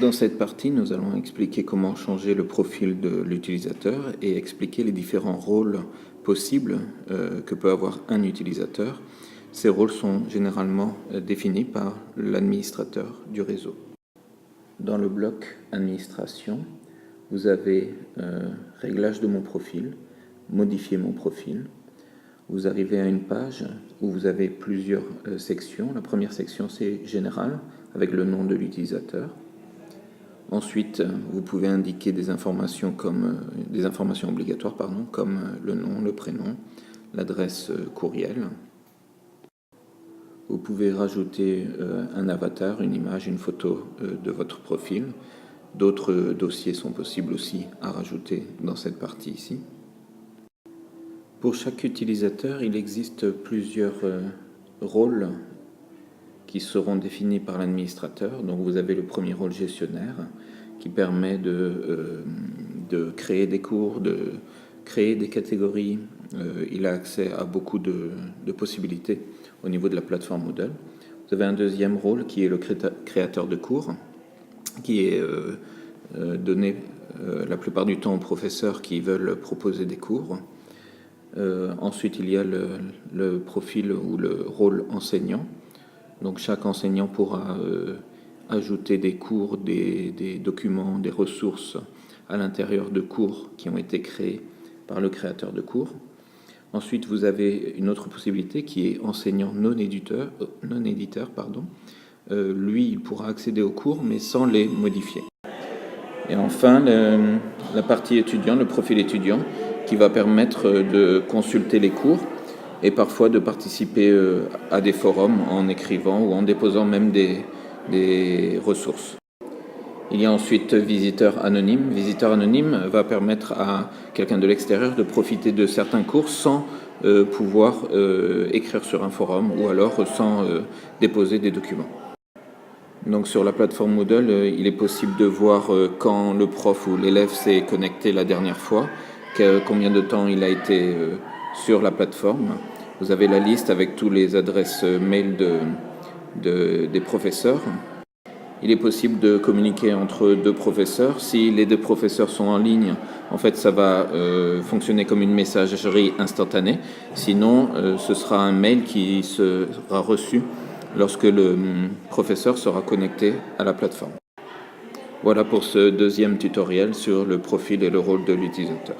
Dans cette partie, nous allons expliquer comment changer le profil de l'utilisateur et expliquer les différents rôles possibles que peut avoir un utilisateur. Ces rôles sont généralement définis par l'administrateur du réseau. Dans le bloc administration, vous avez réglage de mon profil, modifier mon profil. Vous arrivez à une page où vous avez plusieurs sections. La première section, c'est général, avec le nom de l'utilisateur. Ensuite, vous pouvez indiquer des informations obligatoires, comme le nom, le prénom, l'adresse courriel. Vous pouvez rajouter un avatar, une image, une photo de votre profil. D'autres dossiers sont possibles aussi à rajouter dans cette partie ici. Pour chaque utilisateur, il existe plusieurs rôles qui seront définis par l'administrateur. Donc vous avez le premier rôle gestionnaire qui permet de créer des cours, de créer des catégories. Il a accès à beaucoup de possibilités au niveau de la plateforme Moodle. Vous avez un deuxième rôle qui est le créateur de cours, qui est donné la plupart du temps aux professeurs qui veulent proposer des cours. Ensuite, il y a le profil ou le rôle enseignant. Donc chaque enseignant pourra ajouter des cours, des documents, des ressources à l'intérieur de cours qui ont été créés par le créateur de cours. Ensuite, vous avez une autre possibilité qui est enseignant non éditeur. Lui, il pourra accéder aux cours mais sans les modifier. Et enfin, la partie étudiant, le profil étudiant, qui va permettre de consulter les cours et parfois de participer à des forums en écrivant ou en déposant même des ressources. Il y a ensuite visiteur anonyme. Visiteur anonyme va permettre à quelqu'un de l'extérieur de profiter de certains cours sans pouvoir écrire sur un forum ou alors sans déposer des documents. Donc sur la plateforme Moodle, il est possible de voir quand le prof ou l'élève s'est connecté la dernière fois, combien de temps il a été sur la plateforme. Vous avez la liste avec toutes les adresses mail des professeurs. Il est possible de communiquer entre deux professeurs. Si les deux professeurs sont en ligne, en fait, ça va fonctionner comme une messagerie instantanée. Sinon, ce sera un mail qui sera reçu lorsque le professeur sera connecté à la plateforme. Voilà pour ce deuxième tutoriel sur le profil et le rôle de l'utilisateur.